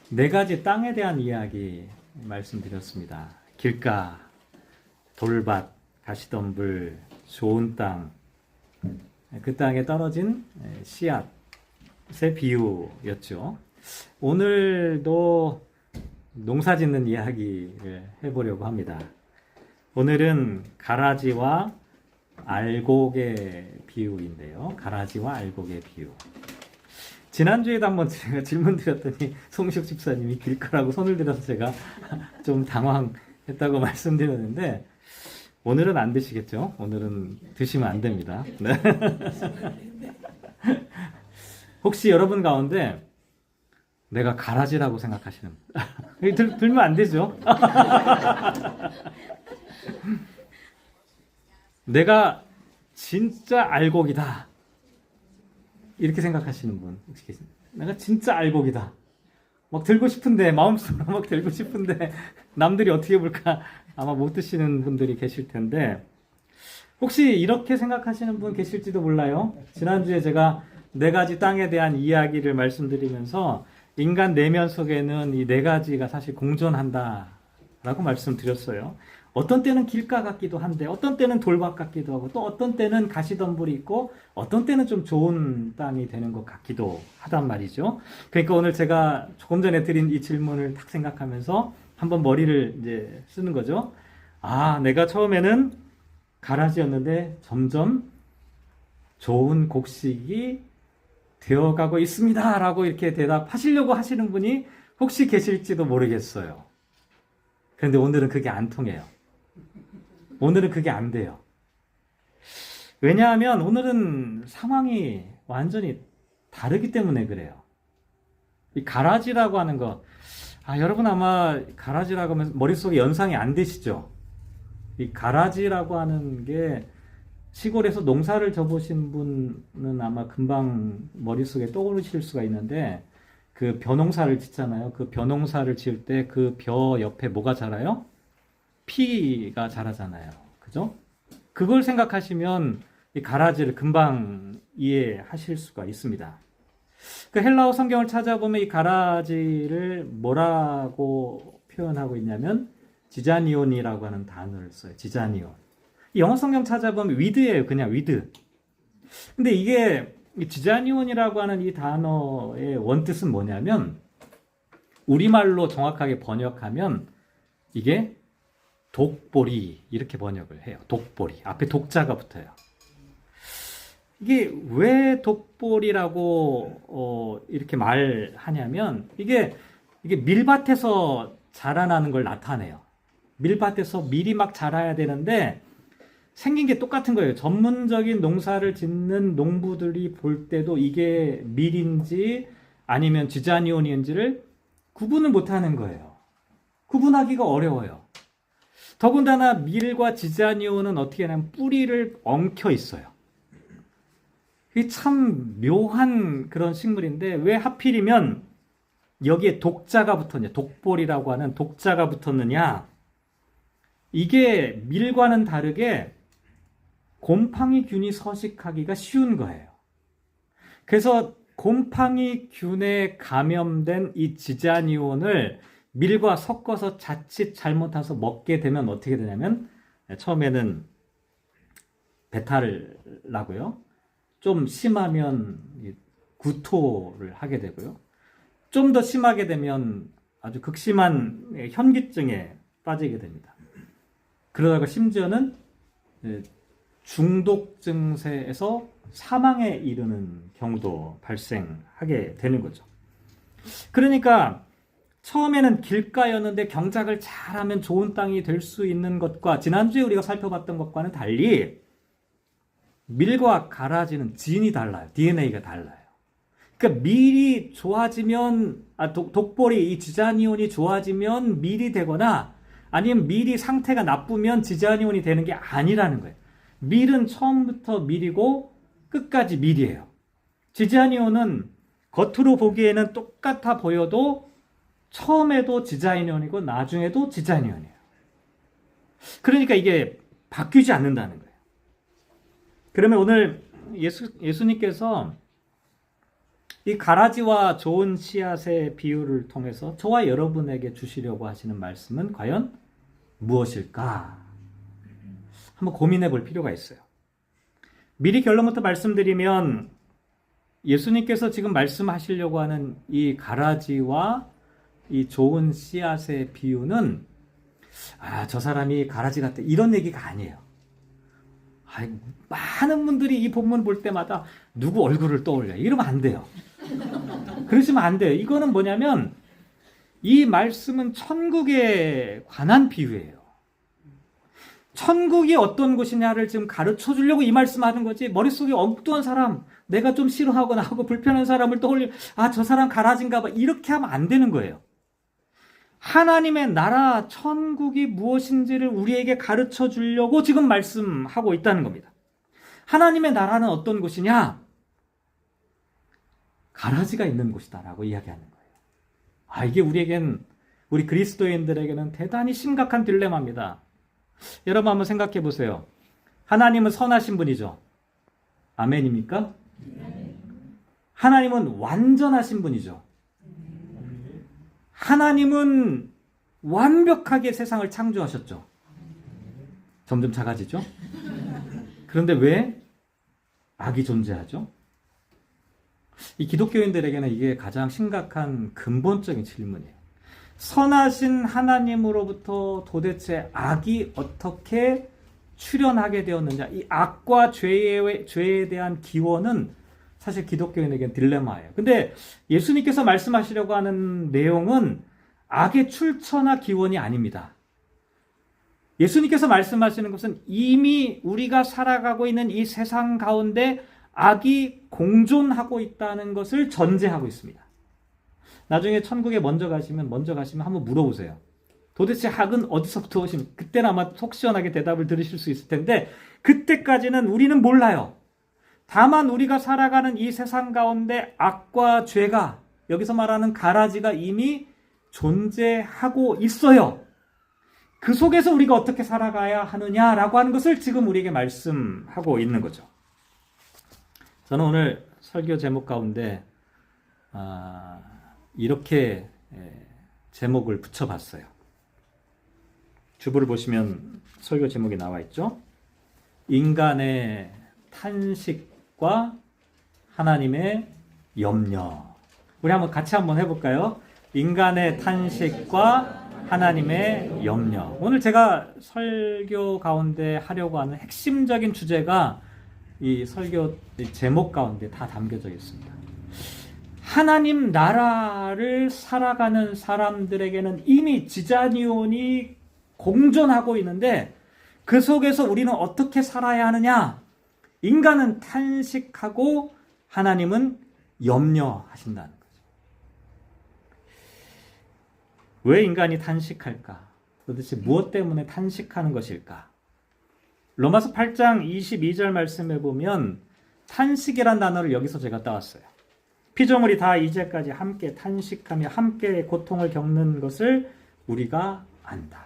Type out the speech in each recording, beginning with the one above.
네 가지 땅에 대한 이야기 말씀드렸습니다. 길가, 돌밭, 가시덤불, 좋은 땅, 그 땅에 떨어진 씨앗의 비유였죠. 오늘도 농사 짓는 이야기를 해보려고 합니다. 오늘은 가라지와 알곡의 비유인데요. 가라지와 알곡의 비유. 지난주에도 한번 제가 질문 드렸더니 송식 집사님이 길가라고 손을 들어서 제가 좀 당황했다고 말씀드렸는데 오늘은 안 드시겠죠? 오늘은 드시면 안 됩니다. 네. 혹시 여러분 가운데 내가 가라지라고 생각하시는 들면 안 되죠? 내가 진짜 알곡이다 이렇게 생각하시는 분 혹시 계십니까? 내가 진짜 알곡이다 막 들고 싶은데 마음속으로 막 들고 싶은데 남들이 어떻게 볼까 아마 못 드시는 분들이 계실 텐데 혹시 이렇게 생각하시는 분 계실지도 몰라요. 지난주에 제가 네 가지 땅에 대한 이야기를 말씀드리면서 인간 내면 속에는 이 네 가지가 사실 공존한다 라고 말씀드렸어요. 어떤 때는 길가 같기도 한데 어떤 때는 돌밭 같기도 하고 또 어떤 때는 가시덤불이 있고 어떤 때는 좀 좋은 땅이 되는 것 같기도 하단 말이죠. 그러니까 오늘 제가 조금 전에 드린 이 질문을 딱 생각하면서 한번 머리를 이제 쓰는 거죠. 아, 내가 처음에는 가라지였는데 점점 좋은 곡식이 되어가고 있습니다 라고 이렇게 대답하시려고 하시는 분이 혹시 계실지도 모르겠어요. 그런데 오늘은 그게 안 통해요. 오늘은 그게 안 돼요. 왜냐하면 오늘은 상황이 완전히 다르기 때문에 그래요. 이 가라지라고 하는 거, 여러분 아마 가라지라고 하면 머릿속에 연상이 안 되시죠? 이 가라지라고 하는 게 시골에서 농사를 져보신 분은 아마 금방 머릿속에 떠오르실 수가 있는데 그 벼농사를 짓잖아요. 그 벼농사를 지을 때 그 벼 옆에 뭐가 자라요? 피가 자라잖아요. 그죠? 그걸 생각하시면 이 가라지를 금방 이해하실 수가 있습니다. 그 헬라어 성경을 찾아보면 이 가라지를 뭐라고 표현하고 있냐면 지자니온이라고 하는 단어를 써요. 지자니온. 영어 성경 찾아보면 위드예요. 그냥 위드. 근데 이게 지자니온이라고 하는 이 단어의 원뜻은 뭐냐면 우리말로 정확하게 번역하면 이게 독보리 이렇게 번역을 해요. 독보리. 앞에 독자가 붙어요. 이게 왜 독보리라고 이렇게 말하냐면 이게 밀밭에서 자라나는 걸 나타내요. 밀밭에서 밀이 막 자라야 되는데 생긴 게 똑같은 거예요. 전문적인 농사를 짓는 농부들이 볼 때도 이게 밀인지 아니면 지자니온인지를 구분을 못하는 거예요. 구분하기가 어려워요. 더군다나 밀과 지자니온은 어떻게 하냐면 뿌리를 엉켜 있어요. 이게 참 묘한 그런 식물인데 왜 하필이면 여기에 독자가 붙었냐, 독볼이라고 하는 독자가 붙었느냐. 이게 밀과는 다르게 곰팡이균이 서식하기가 쉬운 거예요. 그래서 곰팡이균에 감염된 이 지자니온을 밀과 섞어서 자칫 잘못해서 먹게 되면 어떻게 되냐면 처음에는 배탈을 나고요. 좀 심하면 구토를 하게 되고요. 좀 더 심하게 되면 아주 극심한 현기증에 빠지게 됩니다. 그러다가 심지어는 중독 증세에서 사망에 이르는 경우도 발생하게 되는 거죠. 그러니까 처음에는 길가였는데 경작을 잘하면 좋은 땅이 될 수 있는 것과 지난주에 우리가 살펴봤던 것과는 달리 밀과 가라지는 진이 달라요. DNA가 달라요. 그러니까 밀이 좋아지면 독보리 이 지자니온이 좋아지면 밀이 되거나 아니면 밀이 상태가 나쁘면 지자니온이 되는 게 아니라는 거예요. 밀은 처음부터 밀이고 끝까지 밀이에요. 지자니온은 겉으로 보기에는 똑같아 보여도 처음에도 지자니온이고 나중에도 지자니온이에요. 그러니까 이게 바뀌지 않는다는 거예요. 그러면 오늘 예수님께서 이 가라지와 좋은 씨앗의 비유를 통해서 저와 여러분에게 주시려고 하시는 말씀은 과연 무엇일까? 한번 고민해 볼 필요가 있어요. 미리 결론부터 말씀드리면 예수님께서 지금 말씀하시려고 하는 이 가라지와 이 좋은 씨앗의 비유는 저 사람이 가라지 같다 이런 얘기가 아니에요. 많은 분들이 이 본문 볼 때마다 누구 얼굴을 떠올려요. 이러면 안 돼요. 그러시면 안 돼요. 이거는 뭐냐면 이 말씀은 천국에 관한 비유예요. 천국이 어떤 곳이냐를 지금 가르쳐 주려고 이 말씀하는 거지. 머릿속에 엉뚱한 사람, 내가 좀 싫어하거나 하고 불편한 사람을 떠올리면 저 사람 가라지인가 봐. 이렇게 하면 안 되는 거예요. 하나님의 나라, 천국이 무엇인지를 우리에게 가르쳐 주려고 지금 말씀하고 있다는 겁니다. 하나님의 나라는 어떤 곳이냐? 가라지가 있는 곳이다라고 이야기하는 거예요. 이게 우리 그리스도인들에게는 대단히 심각한 딜레마입니다. 여러분 한번 생각해 보세요. 하나님은 선하신 분이죠. 아멘입니까? 하나님은 완전하신 분이죠. 하나님은 완벽하게 세상을 창조하셨죠. 점점 작아지죠. 그런데 왜 악이 존재하죠? 이 기독교인들에게는 이게 가장 심각한 근본적인 질문이에요. 선하신 하나님으로부터 도대체 악이 어떻게 출현하게 되었느냐. 이 악과 죄에 대한 기원은 사실 기독교인에게는 딜레마예요. 근데 예수님께서 말씀하시려고 하는 내용은 악의 출처나 기원이 아닙니다. 예수님께서 말씀하시는 것은 이미 우리가 살아가고 있는 이 세상 가운데 악이 공존하고 있다는 것을 전제하고 있습니다. 나중에 천국에 먼저 가시면 한번 물어보세요. 도대체 악은 어디서부터 오신? 그때는 아마 속 시원하게 대답을 들으실 수 있을 텐데 그때까지는 우리는 몰라요. 다만 우리가 살아가는 이 세상 가운데 악과 죄가, 여기서 말하는 가라지가 이미 존재하고 있어요. 그 속에서 우리가 어떻게 살아가야 하느냐라고 하는 것을 지금 우리에게 말씀하고 있는 거죠. 저는 오늘 설교 제목 가운데 이렇게 제목을 붙여봤어요. 주부를 보시면 설교 제목이 나와 있죠. 인간의 탄식과 하나님의 염려. 우리 같이 한번 해볼까요? 인간의 탄식과 하나님의 염려. 오늘 제가 설교 가운데 하려고 하는 핵심적인 주제가 이 설교 제목 가운데 다 담겨져 있습니다. 하나님 나라를 살아가는 사람들에게는 이미 지자니온이 공존하고 있는데 그 속에서 우리는 어떻게 살아야 하느냐? 인간은 탄식하고 하나님은 염려하신다는 거죠. 왜 인간이 탄식할까? 도대체 무엇 때문에 탄식하는 것일까? 로마서 8장 22절 말씀에 보면 탄식이란 단어를 여기서 제가 따왔어요. 피조물이 다 이제까지 함께 탄식하며 함께 고통을 겪는 것을 우리가 안다.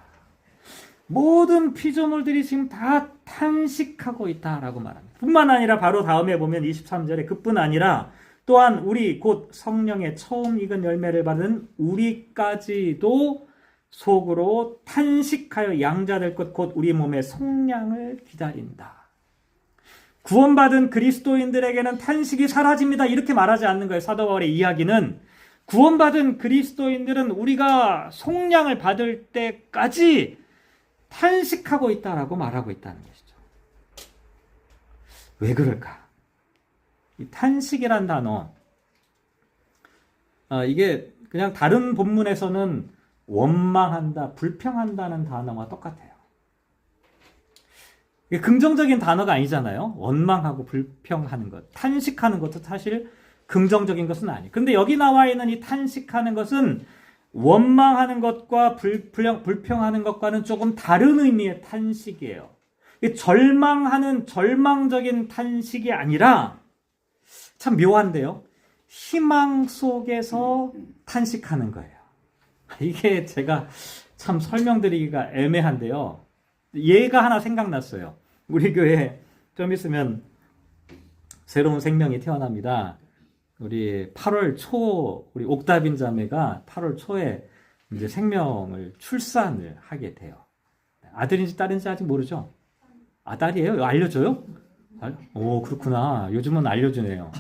모든 피조물들이 지금 다 탄식하고 있다라고 말합니다. 뿐만 아니라 바로 다음에 보면 23절에 그뿐 아니라 또한 우리 곧 성령의 처음 익은 열매를 받은 우리까지도 속으로 탄식하여 양자될 것 곧 우리 몸의 속량을 기다린다. 구원받은 그리스도인들에게는 탄식이 사라집니다. 이렇게 말하지 않는 거예요. 사도 바울의 이야기는 구원받은 그리스도인들은 우리가 속량을 받을 때까지 탄식하고 있다라고 말하고 있다는 것이죠. 왜 그럴까? 이 탄식이란 단어, 이게 그냥 다른 본문에서는 원망한다, 불평한다는 단어와 똑같아요. 이게 긍정적인 단어가 아니잖아요. 원망하고 불평하는 것, 탄식하는 것도 사실 긍정적인 것은 아니에요. 근데 여기 나와 있는 이 탄식하는 것은 원망하는 것과 불평하는 것과는 조금 다른 의미의 탄식이에요. 절망하는 절망적인 탄식이 아니라 참 묘한데요. 희망 속에서 탄식하는 거예요. 이게 제가 참 설명드리기가 애매한데요. 예가 하나 생각났어요. 우리 교회에 좀 있으면 새로운 생명이 태어납니다. 우리 8월 초 우리 옥다빈 자매가 8월 초에 이제 생명을 출산을 하게 돼요. 아들인지 딸인지 아직 모르죠? 아, 딸이에요? 알려줘요? 오, 그렇구나. 요즘은 알려주네요.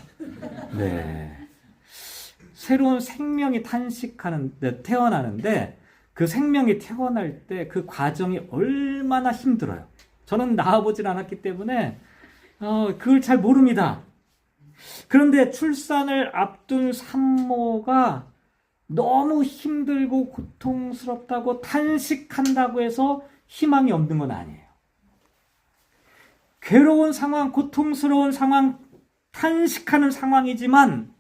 네. 새로운 생명이 태어나는데 그 생명이 태어날 때 그 과정이 얼마나 힘들어요. 저는 낳아보질 않았기 때문에 그걸 잘 모릅니다. 그런데 출산을 앞둔 산모가 너무 힘들고 고통스럽다고 탄식한다고 해서 희망이 없는 건 아니에요. 괴로운 상황, 고통스러운 상황, 탄식하는 상황이지만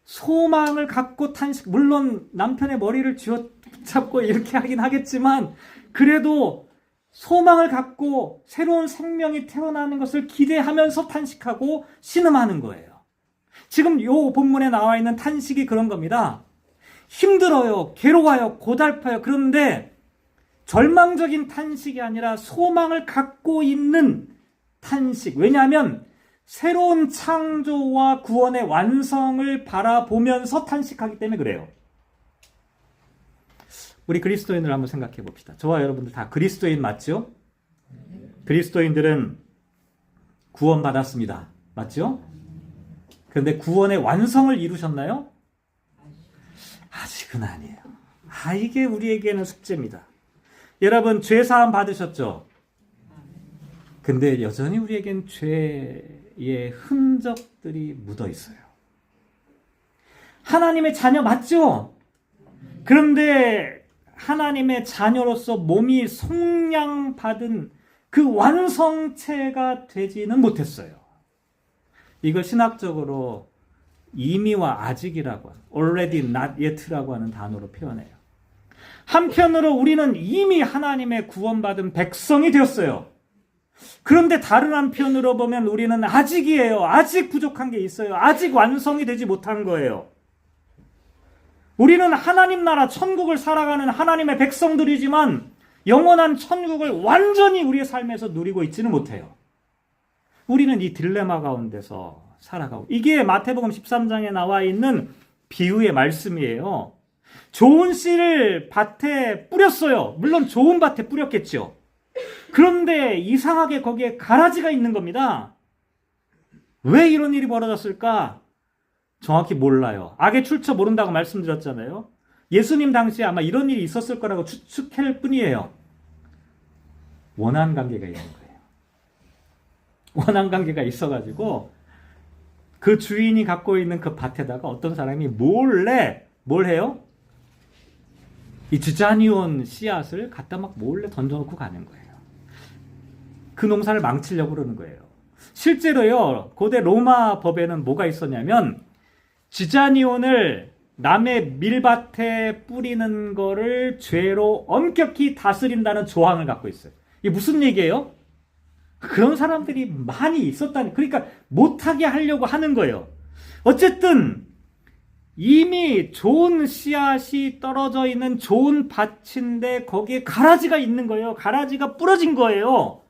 소망을 갖고 물론 남편의 머리를 쥐어잡고 이렇게 하긴 하겠지만 그래도 소망을 갖고 새로운 생명이 태어나는 것을 기대하면서 탄식하고 신음하는 거예요. 지금 이 본문에 나와 있는 탄식이 그런 겁니다. 힘들어요, 괴로워요, 고달파요. 그런데 절망적인 탄식이 아니라 소망을 갖고 있는 탄식. 왜냐하면 새로운 창조와 구원의 완성을 바라보면서 탄식하기 때문에 그래요. 우리 그리스도인을 한번 생각해 봅시다. 저와 여러분들 다 그리스도인 맞죠? 그리스도인들은 구원받았습니다. 맞죠? 그런데 구원의 완성을 이루셨나요? 아직은 아니에요. 이게 우리에게는 숙제입니다. 여러분, 죄사함 받으셨죠? 근데 여전히 우리에겐 죄의 흔적들이 묻어 있어요. 하나님의 자녀 맞죠? 그런데 하나님의 자녀로서 몸이 속량받은 그 완성체가 되지는 못했어요. 이걸 신학적으로 이미와 아직이라고 하는, already not yet라고 하는 단어로 표현해요. 한편으로 우리는 이미 하나님의 구원받은 백성이 되었어요. 그런데 다른 한편으로 보면 우리는 아직이에요. 아직 부족한 게 있어요. 아직 완성이 되지 못한 거예요. 우리는 하나님 나라 천국을 살아가는 하나님의 백성들이지만 영원한 천국을 완전히 우리의 삶에서 누리고 있지는 못해요. 우리는 이 딜레마 가운데서 살아가고, 이게 마태복음 13장에 나와 있는 비유의 말씀이에요. 좋은 씨를 밭에 뿌렸어요. 물론 좋은 밭에 뿌렸겠죠. 그런데 이상하게 거기에 가라지가 있는 겁니다. 왜 이런 일이 벌어졌을까? 정확히 몰라요. 악의 출처 모른다고 말씀드렸잖아요. 예수님 당시에 아마 이런 일이 있었을 거라고 추측할 뿐이에요. 원한 관계가 있는 거예요. 원한 관계가 있어가지고 그 주인이 갖고 있는 그 밭에다가 어떤 사람이 몰래 뭘 해요? 이 지자니온 씨앗을 갖다 막 몰래 던져놓고 가는 거예요. 그 농사를 망치려고 그러는 거예요. 실제로요, 고대 로마 법에는 뭐가 있었냐면 지자니온을 남의 밀밭에 뿌리는 거를 죄로 엄격히 다스린다는 조항을 갖고 있어요. 이게 무슨 얘기예요? 그런 사람들이 많이 있었다니. 그러니까 못하게 하려고 하는 거예요. 어쨌든 이미 좋은 씨앗이 떨어져 있는 좋은 밭인데 거기에 가라지가 있는 거예요. 가라지가 부러진 거예요.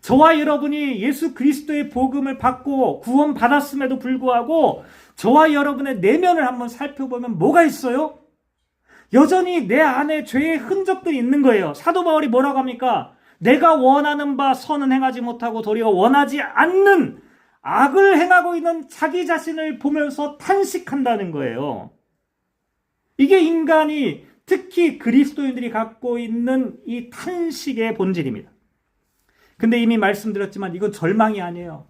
저와 여러분이 예수 그리스도의 복음을 받고 구원받았음에도 불구하고 저와 여러분의 내면을 한번 살펴보면 뭐가 있어요? 여전히 내 안에 죄의 흔적들이 있는 거예요. 사도 바울이 뭐라고 합니까? 내가 원하는 바 선은 행하지 못하고 도리어 원하지 않는 악을 행하고 있는 자기 자신을 보면서 탄식한다는 거예요. 이게 인간이, 특히 그리스도인들이 갖고 있는 이 탄식의 본질입니다. 근데 이미 말씀드렸지만 이건 절망이 아니에요.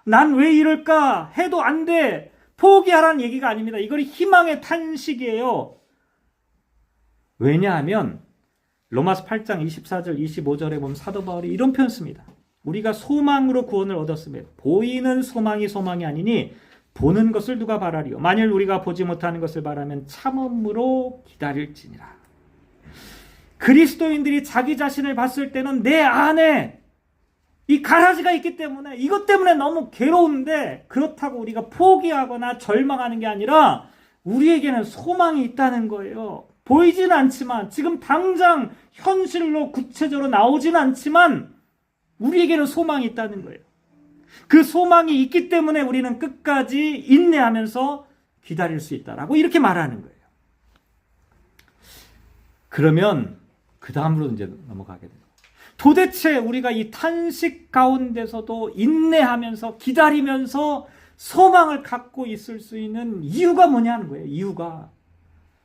난 왜 이럴까? 해도 안 돼. 포기하라는 얘기가 아닙니다. 이건 희망의 탄식이에요. 왜냐하면 로마서 8장 24절 25절에 보면 사도 바울이 이런 표현 씁니다. 우리가 소망으로 구원을 얻었으며 보이는 소망이 소망이 아니니 보는 것을 누가 바라리요. 만일 우리가 보지 못하는 것을 바라면 참음으로 기다릴지니라. 그리스도인들이 자기 자신을 봤을 때는 내 안에 이 가라지가 있기 때문에, 이것 때문에 너무 괴로운데, 그렇다고 우리가 포기하거나 절망하는 게 아니라 우리에게는 소망이 있다는 거예요. 보이진 않지만, 지금 당장 현실로 구체적으로 나오진 않지만 우리에게는 소망이 있다는 거예요. 그 소망이 있기 때문에 우리는 끝까지 인내하면서 기다릴 수 있다라고 이렇게 말하는 거예요. 그러면 그 다음으로 이제 넘어가게 돼요. 도대체 우리가 이 탄식 가운데서도 인내하면서 기다리면서 소망을 갖고 있을 수 있는 이유가 뭐냐는 거예요. 이유가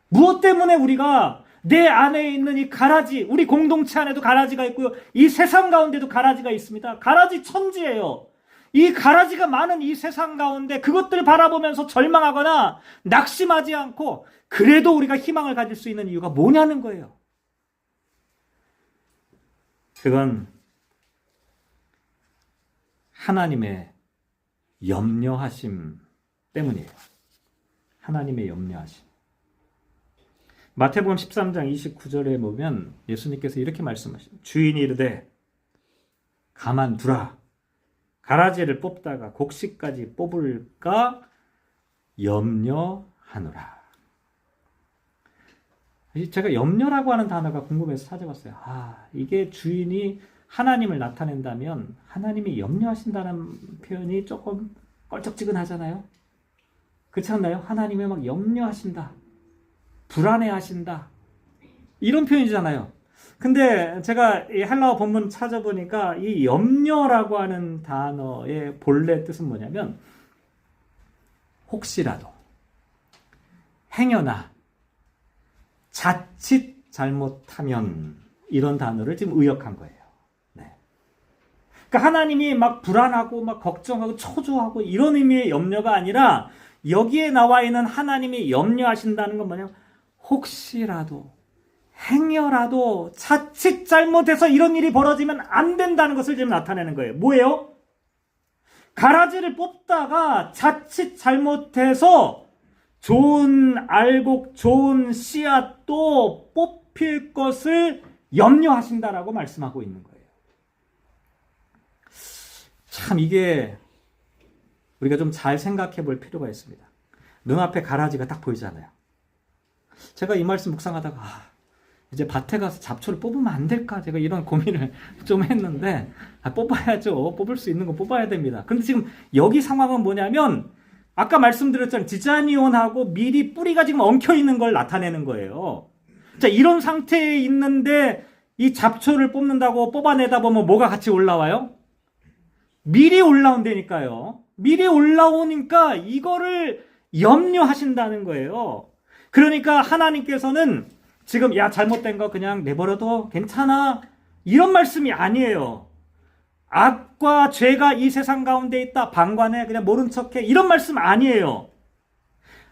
무엇 때문에 우리가 내 안에 있는 이 가라지, 우리 공동체 안에도 가라지가 있고요, 이 세상 가운데도 가라지가 있습니다. 가라지 천지예요. 이 가라지가 많은 이 세상 가운데 그것들을 바라보면서 절망하거나 낙심하지 않고 그래도 우리가 희망을 가질 수 있는 이유가 뭐냐는 거예요. 그건 하나님의 염려하심 때문이에요. 하나님의 염려하심. 마태복음 13장 29절에 보면 예수님께서 이렇게 말씀하십니다. 주인이 이르되 가만두라. 가라지를 뽑다가 곡식까지 뽑을까 염려하노라. 제가 염려라고 하는 단어가 궁금해서 찾아봤어요. 이게 주인이 하나님을 나타낸다면 하나님이 염려하신다는 표현이 조금 껄쩍지근하잖아요. 그렇지 않나요? 하나님이 막 염려하신다, 불안해하신다, 이런 표현이잖아요. 근데 제가 이 헬라어 본문 찾아보니까 이 염려라고 하는 단어의 본래 뜻은 뭐냐면 혹시라도, 행여나, 자칫 잘못하면, 이런 단어를 지금 의역한 거예요. 네. 그러니까 하나님이 막 불안하고 막 걱정하고 초조하고 이런 의미의 염려가 아니라 여기에 나와 있는 하나님이 염려하신다는 건 뭐냐면 혹시라도, 행여라도 자칫 잘못해서 이런 일이 벌어지면 안 된다는 것을 지금 나타내는 거예요. 뭐예요? 가라지를 뽑다가 자칫 잘못해서 좋은 알곡, 좋은 씨앗도 뽑힐 것을 염려하신다라고 말씀하고 있는 거예요. 참 이게 우리가 좀 잘 생각해 볼 필요가 있습니다. 눈앞에 가라지가 딱 보이잖아요. 제가 이 말씀 묵상하다가 이제 밭에 가서 잡초를 뽑으면 안 될까? 제가 이런 고민을 좀 했는데 뽑아야죠. 뽑을 수 있는 거 뽑아야 됩니다. 근데 지금 여기 상황은 뭐냐면 아까 말씀드렸잖아요. 지자니온하고 밀이 뿌리가 지금 엉켜있는 걸 나타내는 거예요. 자, 이런 상태에 있는데 이 잡초를 뽑는다고 뽑아내다 보면 뭐가 같이 올라와요? 밀이 올라온다니까요. 밀이 올라오니까 이거를 염려하신다는 거예요. 그러니까 하나님께서는 지금 야 잘못된 거 그냥 내버려도 괜찮아, 이런 말씀이 아니에요. 악과 죄가 이 세상 가운데 있다, 방관해, 그냥 모른 척해, 이런 말씀 아니에요.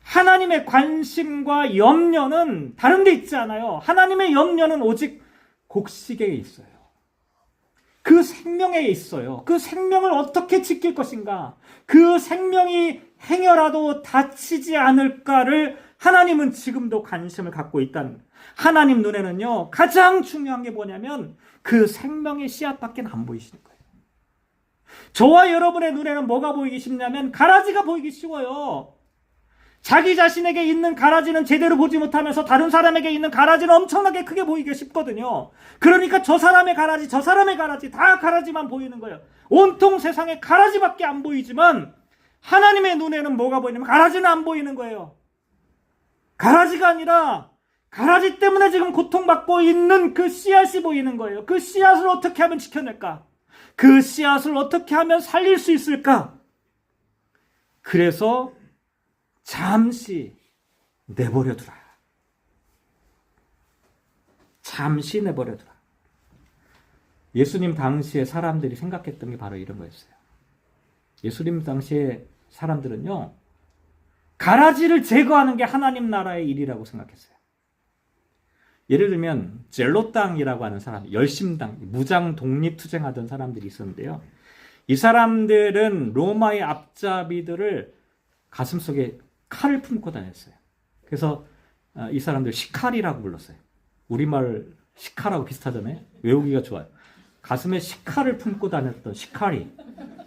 하나님의 관심과 염려는 다른 데 있지 않아요. 하나님의 염려는 오직 곡식에 있어요. 그 생명에 있어요. 그 생명을 어떻게 지킬 것인가, 그 생명이 행여라도 다치지 않을까를 하나님은 지금도 관심을 갖고 있다는, 하나님 눈에는요 가장 중요한 게 뭐냐면 그 생명의 씨앗밖에 안 보이시는 거예요. 저와 여러분의 눈에는 뭐가 보이기 쉽냐면 가라지가 보이기 쉬워요. 자기 자신에게 있는 가라지는 제대로 보지 못하면서 다른 사람에게 있는 가라지는 엄청나게 크게 보이기 쉽거든요. 그러니까 저 사람의 가라지, 저 사람의 가라지, 다 가라지만 보이는 거예요. 온통 세상에 가라지밖에 안 보이지만 하나님의 눈에는 뭐가 보이냐면 가라지는 안 보이는 거예요. 가라지가 아니라 가라지 때문에 지금 고통받고 있는 그 씨앗이 보이는 거예요. 그 씨앗을 어떻게 하면 지켜낼까? 그 씨앗을 어떻게 하면 살릴 수 있을까? 그래서 잠시 내버려두라. 잠시 내버려두라. 예수님 당시에 사람들이 생각했던 게 바로 이런 거였어요. 예수님 당시에 사람들은요, 가라지를 제거하는 게 하나님 나라의 일이라고 생각했어요. 예를 들면 젤로당이라고 하는 사람, 열심당, 무장 독립투쟁하던 사람들이 있었는데요. 이 사람들은 로마의 앞잡이들을 가슴속에 칼을 품고 다녔어요. 그래서 이 사람들 시칼이라고 불렀어요. 우리말 시칼하고 비슷하잖아요. 외우기가 좋아요. 가슴에 시칼을 품고 다녔던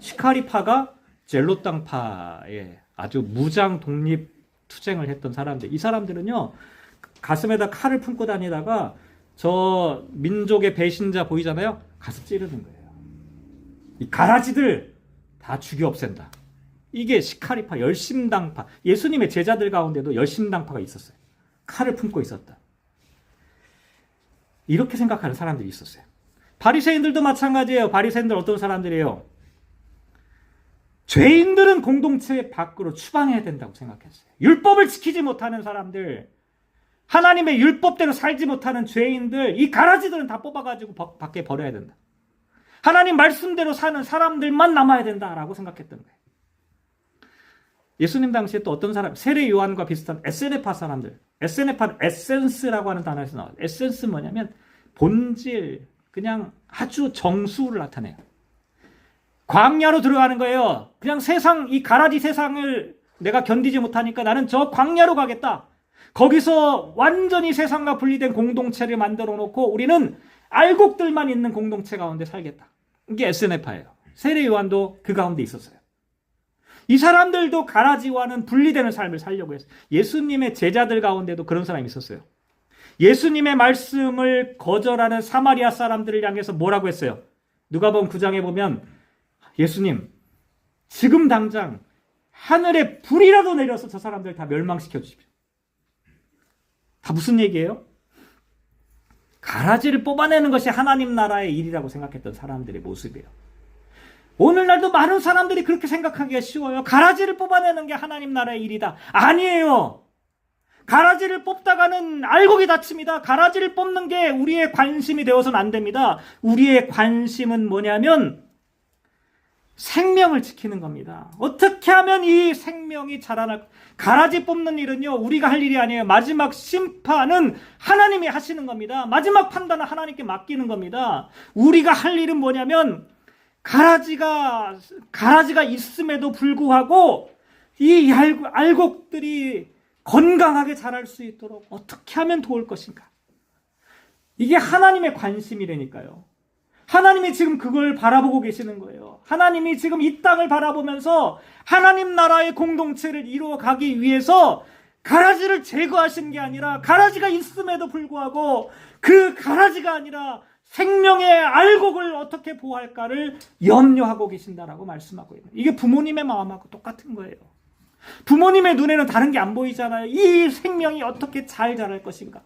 시카리파가 젤로당파의 아주 무장 독립 투쟁을 했던 사람들. 이 사람들은요, 가슴에다 칼을 품고 다니다가 저 민족의 배신자 보이잖아요? 가서 찌르는 거예요. 이 가라지들 다 죽여 없앤다. 이게 시카리파, 열심당파. 예수님의 제자들 가운데도 열심당파가 있었어요. 칼을 품고 있었다. 이렇게 생각하는 사람들이 있었어요. 바리새인들도 마찬가지예요. 바리새인들 어떤 사람들이에요? 죄인들은 공동체 밖으로 추방해야 된다고 생각했어요. 율법을 지키지 못하는 사람들, 하나님의 율법대로 살지 못하는 죄인들, 이 가라지들은 다 뽑아가지고 밖에 버려야 된다. 하나님 말씀대로 사는 사람들만 남아야 된다라고 생각했던 거예요. 예수님 당시에 또 어떤 사람, 세례 요한과 비슷한 에세네파 사람들, 에세네파는 에센스라고 하는 단어에서 나와요. 에센스 뭐냐면 본질, 그냥 아주 정수를 나타내요. 광야로 들어가는 거예요. 그냥 세상, 이 가라지 세상을 내가 견디지 못하니까 나는 저 광야로 가겠다. 거기서 완전히 세상과 분리된 공동체를 만들어 놓고 우리는 알곡들만 있는 공동체 가운데 살겠다. 이게 에스네파예요. 세례 요한도 그 가운데 있었어요. 이 사람들도 가라지와는 분리되는 삶을 살려고 했어요. 예수님의 제자들 가운데도 그런 사람이 있었어요. 예수님의 말씀을 거절하는 사마리아 사람들을 향해서 뭐라고 했어요? 누가복음 9장에 보면 예수님, 지금 당장 하늘에 불이라도 내려서 저 사람들 다 멸망시켜 주십시오. 다 무슨 얘기예요? 가라지를 뽑아내는 것이 하나님 나라의 일이라고 생각했던 사람들의 모습이에요. 오늘날도 많은 사람들이 그렇게 생각하기가 쉬워요. 가라지를 뽑아내는 게 하나님 나라의 일이다. 아니에요. 가라지를 뽑다가는 알곡이 다칩니다. 가라지를 뽑는 게 우리의 관심이 되어서는 안 됩니다. 우리의 관심은 뭐냐면 생명을 지키는 겁니다. 어떻게 하면 이 생명이 자라날, 가라지 뽑는 일은요, 우리가 할 일이 아니에요. 마지막 심판은 하나님이 하시는 겁니다. 마지막 판단은 하나님께 맡기는 겁니다. 우리가 할 일은 뭐냐면, 가라지가 있음에도 불구하고, 이 알곡들이 건강하게 자랄 수 있도록 어떻게 하면 도울 것인가. 이게 하나님의 관심이라니까요. 하나님이 지금 그걸 바라보고 계시는 거예요. 하나님이 지금 이 땅을 바라보면서 하나님 나라의 공동체를 이루어가기 위해서 가라지를 제거하신 게 아니라 가라지가 있음에도 불구하고 그 가라지가 아니라 생명의 알곡을 어떻게 보호할까를 염려하고 계신다라고 말씀하고 있는, 이게 부모님의 마음하고 똑같은 거예요. 부모님의 눈에는 다른 게 안 보이잖아요. 이 생명이 어떻게 잘 자랄 것인가,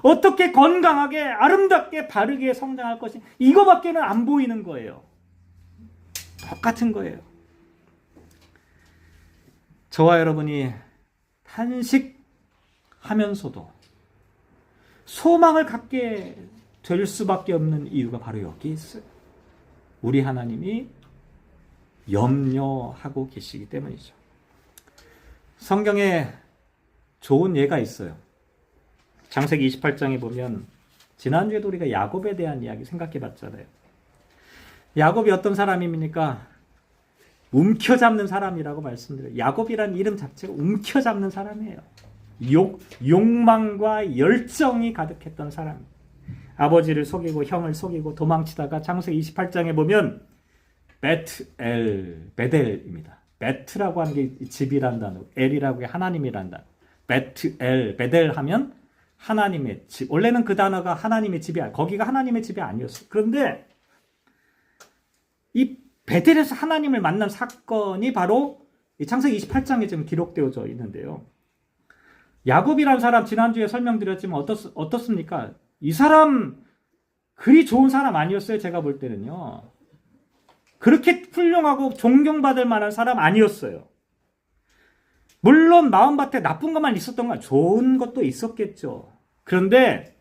어떻게 건강하게 아름답게 바르게 성장할 것인가, 이거밖에는 안 보이는 거예요. 똑같은 거예요. 저와 여러분이 탄식하면서도 소망을 갖게 될 수밖에 없는 이유가 바로 여기 있어요. 우리 하나님이 염려하고 계시기 때문이죠. 성경에 좋은 예가 있어요. 창세기 28장에 보면, 지난주에도 우리가 야곱에 대한 이야기 생각해 봤잖아요. 야곱이 어떤 사람입니까? 움켜잡는 사람이라고 말씀드려요. 야곱이란 이름 자체가 움켜잡는 사람이에요. 욕망과 열정이 가득했던 사람. 아버지를 속이고 형을 속이고 도망치다가 창세기 28장에 보면 베델입니다. 베트라고 하는 게 집이란 단어, 엘이라고 게 하나님이란 단어. 베델 하면 하나님의 집. 원래는 그 단어가 하나님의 집이 아니에요. 거기가 하나님의 집이 아니었어요. 그런데 이 베델에서 하나님을 만난 사건이 바로 이 창세기 28장에 지금 기록되어져 있는데요. 야곱이라는 사람 지난주에 설명드렸지만 어떻습니까? 이 사람 그리 좋은 사람 아니었어요. 제가 볼 때는요. 그렇게 훌륭하고 존경받을 만한 사람 아니었어요. 물론 마음밭에 나쁜 것만 있었던 건 좋은 것도 있었겠죠. 그런데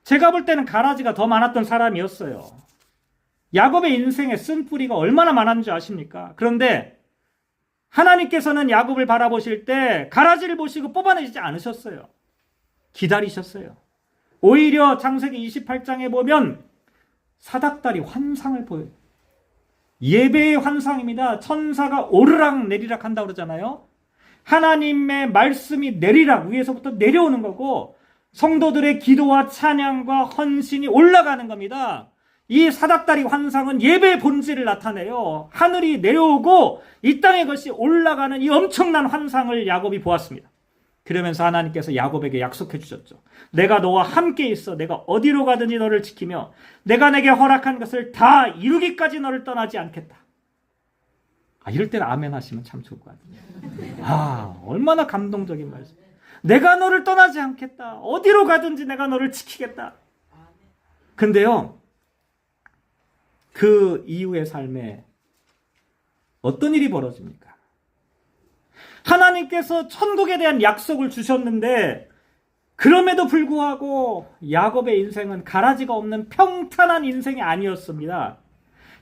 제가 볼 때는 가라지가 더 많았던 사람이었어요. 야곱의 인생에 쓴뿌리가 얼마나 많았는지 아십니까? 그런데 하나님께서는 야곱을 바라보실 때 가라지를 보시고 뽑아내지 않으셨어요. 기다리셨어요. 오히려 창세기 28장에 보면 사닥다리 환상을 보여요. 예배의 환상입니다. 천사가 오르락 내리락 한다고 그러잖아요. 하나님의 말씀이 내리락, 위에서부터 내려오는 거고 성도들의 기도와 찬양과 헌신이 올라가는 겁니다. 이 사닥다리 환상은 예배의 본질을 나타내요. 하늘이 내려오고 이 땅의 것이 올라가는 이 엄청난 환상을 야곱이 보았습니다. 그러면서 하나님께서 야곱에게 약속해 주셨죠. 내가 너와 함께 있어. 내가 어디로 가든지 너를 지키며 내가 내게 허락한 것을 다 이루기까지 너를 떠나지 않겠다. 이럴 때는 아멘 하시면 참 좋을 것 같아요. 얼마나 감동적인 말씀. 내가 너를 떠나지 않겠다. 어디로 가든지 내가 너를 지키겠다. 근데요, 그 이후의 삶에 어떤 일이 벌어집니까? 하나님께서 천국에 대한 약속을 주셨는데 그럼에도 불구하고 야곱의 인생은 가라지가 없는 평탄한 인생이 아니었습니다.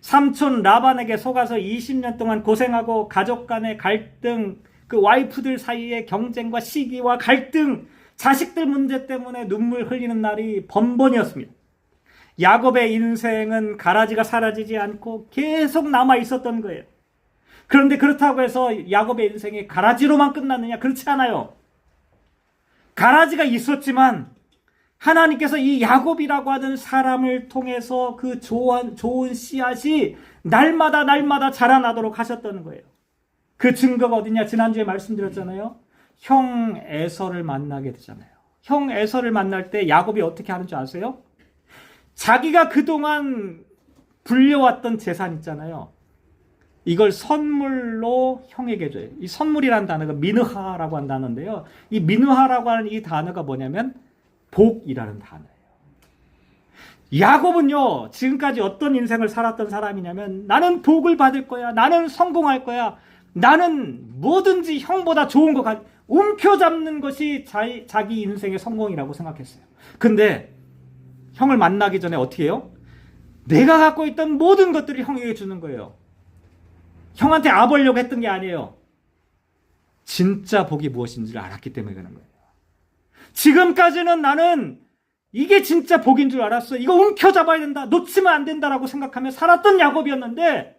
삼촌 라반에게 속아서 20년 동안 고생하고 가족 간의 갈등, 그 와이프들 사이의 경쟁과 시기와 갈등, 자식들 문제 때문에 눈물 흘리는 날이 번번이었습니다. 야곱의 인생은 가라지가 사라지지 않고 계속 남아 있었던 거예요. 그런데 그렇다고 해서 야곱의 인생이 가라지로만 끝났느냐? 그렇지 않아요. 가라지가 있었지만 하나님께서 이 야곱이라고 하는 사람을 통해서 그 좋은 씨앗이 날마다 자라나도록 하셨다는 거예요. 그 증거가 어디냐? 지난주에 말씀드렸잖아요. 형 에서를 만나게 되잖아요. 형 에서를 만날 때 야곱이 어떻게 하는 줄 아세요? 자기가 그동안 불려왔던 재산 있잖아요. 이걸 선물로 형에게 줘요. 이 선물이라는 단어가 미느하라고 하는 단어인데요. 이 미느하라고 하는 이 단어가 뭐냐면 복이라는 단어예요. 야곱은요, 지금까지 어떤 인생을 살았던 사람이냐면 나는 복을 받을 거야. 나는 성공할 거야. 나는 뭐든지 형보다 좋은 거 움켜잡는 것이 자기 인생의 성공이라고 생각했어요. 근데 형을 만나기 전에 어떻게 해요? 내가 갖고 있던 모든 것들을 형에게 주는 거예요. 형한테 아보려고 했던 게 아니에요. 진짜 복이 무엇인지를 알았기 때문에 그런 거예요. 지금까지는 나는 이게 진짜 복인 줄 알았어. 이거 움켜잡아야 된다. 놓치면 안 된다라고 생각하며 살았던 야곱이었는데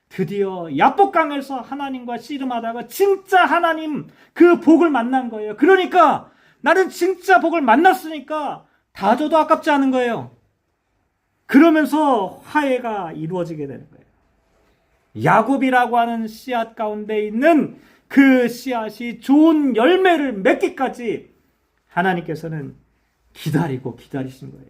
드디어 야복강에서 하나님과 씨름하다가 진짜 하나님 그 복을 만난 거예요. 그러니까 나는 진짜 복을 만났으니까 다 줘도 아깝지 않은 거예요. 그러면서 화해가 이루어지게 되는 거예요. 야곱이라고 하는 씨앗 가운데 있는 그 씨앗이 좋은 열매를 맺기까지 하나님께서는 기다리고 기다리신 거예요.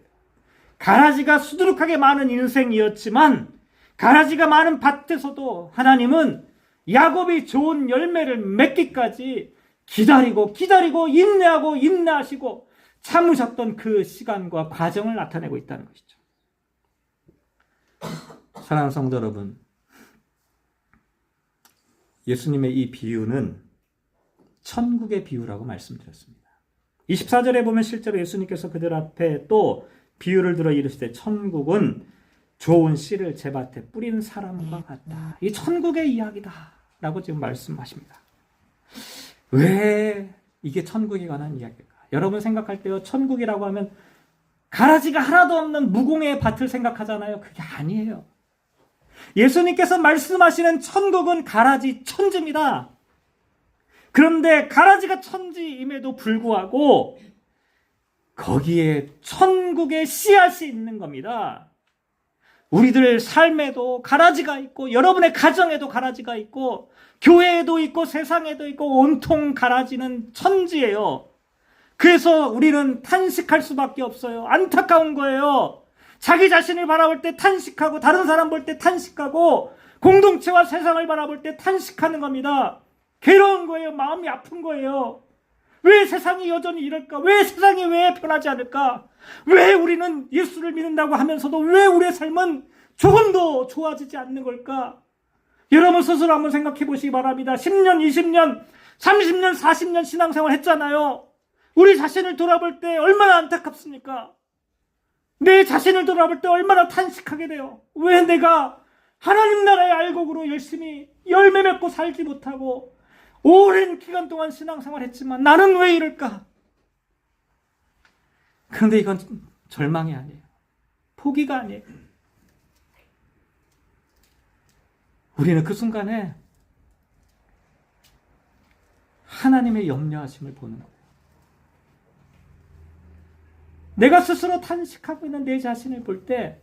가라지가 수두룩하게 많은 인생이었지만 가라지가 많은 밭에서도 하나님은 야곱이 좋은 열매를 맺기까지 기다리고 인내하시고 참으셨던 그 시간과 과정을 나타내고 있다는 것이죠. 사랑하는 성도 여러분, 예수님의 이 비유는 천국의 비유라고 말씀드렸습니다. 24절에 보면 실제로 예수님께서 그들 앞에 또 비유를 들어 이르시되 천국은 좋은 씨를 제 밭에 뿌린 사람과 같다. 이 천국의 이야기다 라고 지금 말씀하십니다. 왜 이게 천국에 관한 이야기일까? 여러분 생각할 때요, 천국이라고 하면 가라지가 하나도 없는 무공의 밭을 생각하잖아요. 그게 아니에요. 예수님께서 말씀하시는 천국은 가라지 천지입니다. 그런데 가라지가 천지임에도 불구하고 거기에 천국의 씨앗이 있는 겁니다. 우리들 삶에도 가라지가 있고 여러분의 가정에도 가라지가 있고 교회에도 있고 세상에도 있고 온통 가라지는 천지예요. 그래서 우리는 탄식할 수밖에 없어요. 안타까운 거예요. 자기 자신을 바라볼 때 탄식하고 다른 사람 볼 때 탄식하고 공동체와 세상을 바라볼 때 탄식하는 겁니다. 괴로운 거예요. 마음이 아픈 거예요. 왜 세상이 여전히 이럴까? 왜 세상이 왜 변하지 않을까? 왜 우리는 예수를 믿는다고 하면서도 왜 우리의 삶은 조금도 좋아지지 않는 걸까? 여러분 스스로 한번 생각해 보시기 바랍니다. 10년, 20년, 30년, 40년 신앙생활 했잖아요. 우리 자신을 돌아볼 때 얼마나 안타깝습니까? 내 자신을 돌아볼 때 얼마나 탄식하게 돼요. 왜 내가 하나님 나라의 알곡으로 열심히 열매 맺고 살지 못하고 오랜 기간 동안 신앙생활 했지만 나는 왜 이럴까? 그런데 이건 절망이 아니에요. 포기가 아니에요. 우리는 그 순간에 하나님의 염려하심을 보는 거예요. 내가 스스로 탄식하고 있는 내 자신을 볼 때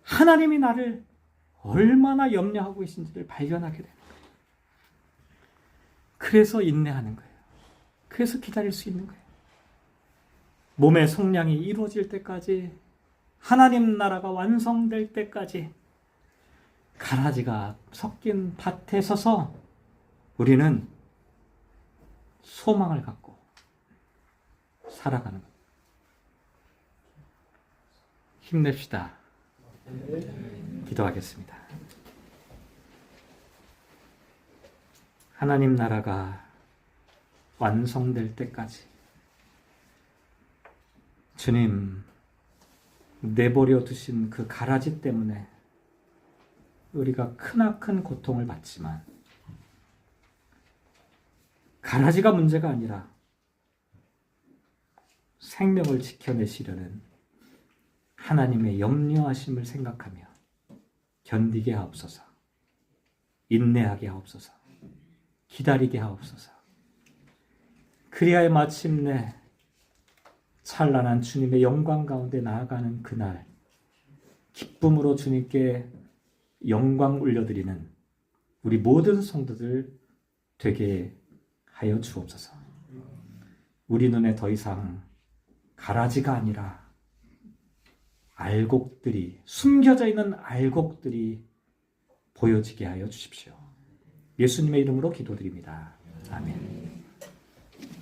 하나님이 나를 얼마나 염려하고 계신지를 발견하게 되는 거예요. 그래서 인내하는 거예요. 그래서 기다릴 수 있는 거예요. 몸의 속량이 이루어질 때까지, 하나님 나라가 완성될 때까지 가라지가 섞인 밭에 서서 우리는 소망을 갖고 살아가는 것. 힘냅시다. 기도하겠습니다. 하나님 나라가 완성될 때까지 주님 내버려 두신 그 가라지 때문에 우리가 크나큰 고통을 받지만 가라지가 문제가 아니라 생명을 지켜내시려는 하나님의 염려하심을 생각하며 견디게 하옵소서. 인내하게 하옵소서. 기다리게 하옵소서. 그리하여 마침내 찬란한 주님의 영광 가운데 나아가는 그날 기쁨으로 주님께 영광 올려드리는 우리 모든 성도들 되게 하여 주옵소서. 우리 눈에 더 이상 가라지가 아니라 알곡들이, 숨겨져 있는 알곡들이 보여지게 하여 주십시오. 예수님의 이름으로 기도드립니다. 아멘.